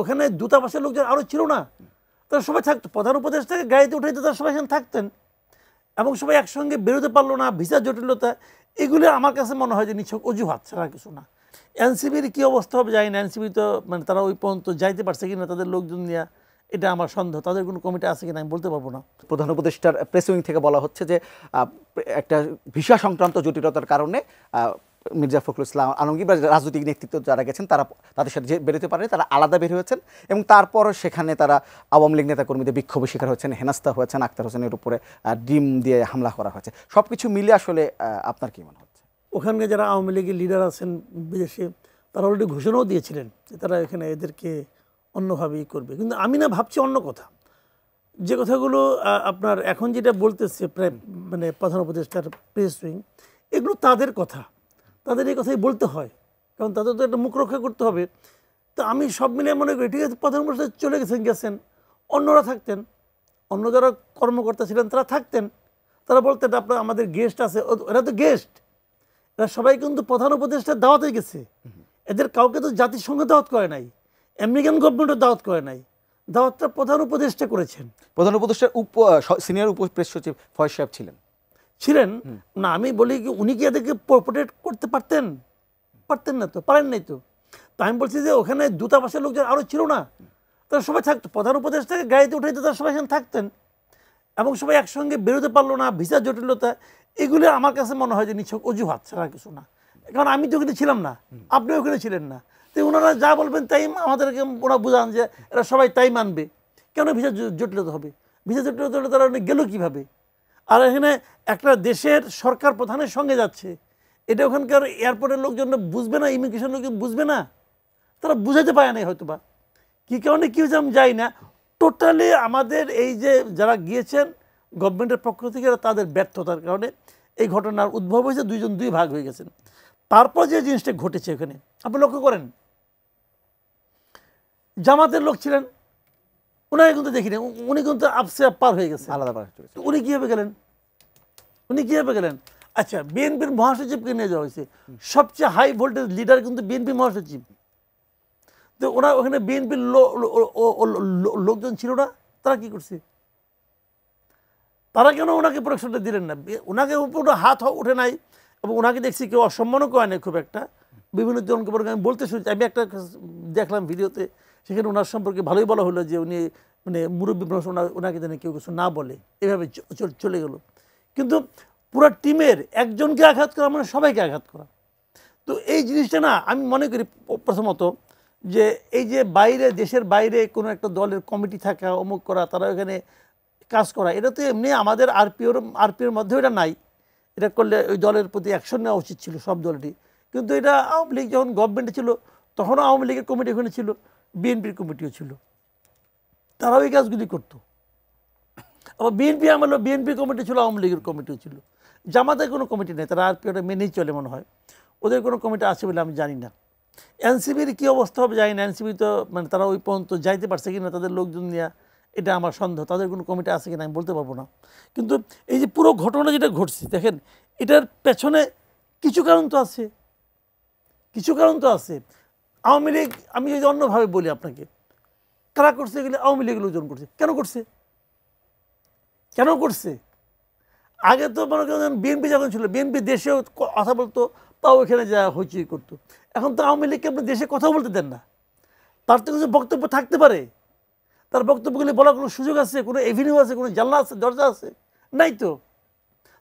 ওখানে দূতাবাসের লোকজন আরও ছিল না, তারা সবাই থাকতো, প্রধান উপদেষ্টাকে গাড়িতে উঠাইতে তারা সবাই এখানে থাকতেন এবং সবাই একসঙ্গে বেরোতে পারলো না, ভিসা জটিলতা, এগুলো আমার কাছে মনে হয় যে নিছক অজুহাত ছাড়া কিছু না। এনসিবির কী অবস্থা হবে জানি না, এনসিবি তো মানে তারা ওই পর্যন্ত যাইতে পারছে কিনা তাদের লোকজন নিয়ে, এটা আমার সন্দেহ। তাদের কোনো কমিটি আছে কিনা আমি বলতে পারবো না। প্রধান উপদেষ্টার প্রেস উইং থেকে বলা হচ্ছে যে একটা ভিসা সংক্রান্ত জটিলতার কারণে মির্জা ফখরুল ইসলাম আলমগীর বা রাজনৈতিক নেতৃত্ব যারা গেছেন তারা তাদের সাথে যে বেরোতে পারেনি, তারা আলাদা বের হয়েছেন এবং তারপর সেখানে তারা আওয়ামী লীগ নেতাকর্মীদের বিক্ষোভের শিকার হয়েছেন, হেনস্থা হয়েছেন, আক্তার হোসেনের উপরে ডিম দিয়ে হামলা করা হয়েছে। সব কিছু মিলে আসলে আপনার কী মনে হচ্ছে? ওখানে যারা আওয়ামী লীগের লিডার আছেন বিদেশে, তারা অলরেডি ঘোষণাও দিয়েছিলেন যে তারা এখানে এদেরকে অন্যভাবেই করবে। কিন্তু আমি না ভাবছি অন্য কথা, যে কথাগুলো আপনার এখন যেটা বলতেছে প্রায় মানে প্রধান উপদেষ্টার প্রেস উইং, এগুলো তাদের কথা, তাদের এই কথাই বলতে হয়, কারণ তাদের তো একটা মুখ রক্ষা করতে হবে। তো আমি সব মিলিয়ে মনে করি ঠিক আছে, প্রধান উপদেষ্টা চলে গেছেন, অন্যরা থাকতেন, অন্য যারা কর্মকর্তা ছিলেন তারা থাকতেন, তারা বলতেন আপনার আমাদের গেস্ট আছে, এরা তো গেস্ট, এরা সবাই কিন্তু প্রধান উপদেষ্টার দাওয়াতে গেছে, এদের কাউকে তো জাতিসংঘ দাওয়াত করে নাই, আমেরিকান গভর্নমেন্টও দাওয়াত করে নাই, দাওয়াতটা প্রধান উপদেষ্টা করেছেন। প্রধান উপদেষ্টার সিনিয়র প্রেস সচিব ফয়েজ সাহেব ছিলেন না, আমি বলি কি উনি কি এদেরকে প্রোটেক্ট করতে পারতেন? পারতেন না তো, পারেন নাই তো। তা আমি বলছি যে ওখানে দূতাবাসের লোকজন আরও ছিল না, তারা সবাই থাকতো, প্রধান উপদেষ্টাকে গাড়িতে উঠাইতে তারা সবাই এখানে থাকতেন এবং সবাই একসঙ্গে বেরোতে পারলো না, ভিসা জটিলতা, এগুলো আমার কাছে মনে হয় যে নিছক অজুহাত ছাড়া কিছু না। কারণ আমি তো ওখানে ছিলাম না, আপনিও ওখানে ছিলেন না, তো ওনারা যা বলবেন তাই আমাদেরকে ওরা বোঝান যে এরা সবাই তাই মানবে। কেন ভিসা জটিলতা হবে? ভিসা জটিলতা হলে তারা গেল কীভাবে? আর এখানে একটা দেশের সরকার প্রধানের সঙ্গে যাচ্ছে, এটা ওখানকার এয়ারপোর্টের লোকজন বুঝবে না, ইমিগ্রেশন লোকজন বুঝবে না, তারা বুঝাতে পারে না হয়তো বা কী কারণে কী হয়েছে আমি যাই না। টোটালি আমাদের এই যে যারা গিয়েছেন গভর্নমেন্টের পক্ষ থেকে তাদের ব্যর্থতার কারণে এই ঘটনার উদ্ভব হয়েছে, দুইজন দুই ভাগ হয়ে গেছেন। তারপর যে জিনিসটা ঘটেছে ওখানে আপনি লক্ষ্য করেন, জামাতের লোক ছিলেন, ওনাকে কিন্তু দেখিনি, উনি কিন্তু আপসে পার হয়ে গেছে, আলাদা পার। উনি কীভাবে গেলেন? আচ্ছা, বিএনপির মহাসচিবকে নিয়ে যাওয়া হয়েছে, সবচেয়ে হাই ভোল্টেজ লিডার কিন্তু বিএনপি মহাসচিব, তো ওরা ওখানে বিএনপির লোকজন ছিল না, তারা কি করছে? তারা কেন ওনাকে প্রোটেকশনটা দিলেন না? ওনাকে উপরে হাত উঠে নাই এবং ওনাকে দেখছি কেউ অসম্মানও করে নাই খুব একটা, বিভিন্ন জনকে আমি বলতে শুনছি। আমি একটা দেখলাম ভিডিওতে, সেখানে ওনার সম্পর্কে ভালোই বলা হলো যে উনি মানে মুরব্বী মানুষ, ওনাকে যেন কেউ কিছু না বলে, এভাবে চলে গেল। কিন্তু পুরো টিমের একজনকে আঘাত করা মানে সবাইকে আঘাত করা। তো এই জিনিসটা না আমি মনে করি প্রথমত যে এই যে বাইরে, দেশের বাইরে কোনো একটা দলের কমিটি থাকা, অমুক করা, তারা ওখানে কাজ করা, এটা তো এমনি আমাদের আরপিওর মধ্যেও এটা নাই। এটা করলে ওই দলের প্রতি অ্যাকশন নেওয়া উচিত ছিল সব দলেরই। কিন্তু এটা আওয়ামী লীগ যখন গভর্নমেন্টে ছিল তখনও আওয়ামী লীগের কমিটি ওখানে ছিল, বিএনপির কমিটিও ছিল, তারাও এই কাজগুলি করতো। আবার বিএনপি আমলে বিএনপি কমিটি ছিল, আওয়ামী লীগের কমিটিও ছিল। জামাতের কোনো কমিটি নেই, তারা আরপিওটা মেনেই চলে মনে হয়, ওদের কোনো কমিটি আছে বলে আমি জানি না। এনসিবির কী অবস্থা হবে জানি না, এনসিবি তো মানে তারা ওই পর্যন্ত যাইতে পারছে কিনা তাদের লোকজন নিয়ে, এটা আমার সন্দেহ। তাদের কোনো কমিটি আছে কিনা আমি বলতে পারবো না। কিন্তু এই যে পুরো ঘটনা যেটা ঘটছে দেখেন, এটার পেছনে কিছু কারণ তো আছে, আওয়ামী লীগ, আমি যদি অন্যভাবে বলি আপনাকে, কারা করছে এগুলো? আওয়ামী লীগ লোকজন করছে। কেন করছে? আগে তো মনে করেন বিএনপি যখন ছিল, বিএনপি দেশেও কথা বলতো, তাও এখানে যা হইচই করতো। এখন তো আওয়ামী লীগকে আপনি দেশে কথা বলতে দেন না, তার তো কিছু বক্তব্য থাকতে পারে, তার বক্তব্যগুলি বলার কোনো সুযোগ আছে, কোনো এভিনিউ আছে, কোনো জানলা আছে, দরজা আছে? নাই তো।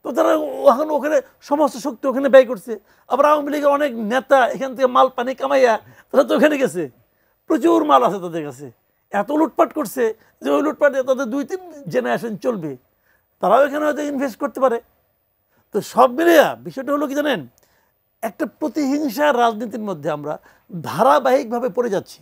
তো তারা এখন ওখানে সমস্ত শক্তি ওখানে ব্যয় করছে। আবার আওয়ামী লীগের অনেক নেতা এখান থেকে মাল পানি কামাইয়া তারা তো ওখানে গেছে, প্রচুর মাল আছে তাদের কাছে, এত লুটপাট করছে যে ওই লুটপাটে তাদের 2-3 জেনারেশন চলবে, তারাও এখানে হয়তো ইনভেস্ট করতে পারে। তো সব মিলিয়ে বিষয়টা হলো কি জানেন, একটা প্রতিহিংসার রাজনীতির মধ্যে আমরা ধারাবাহিকভাবে পড়ে যাচ্ছি।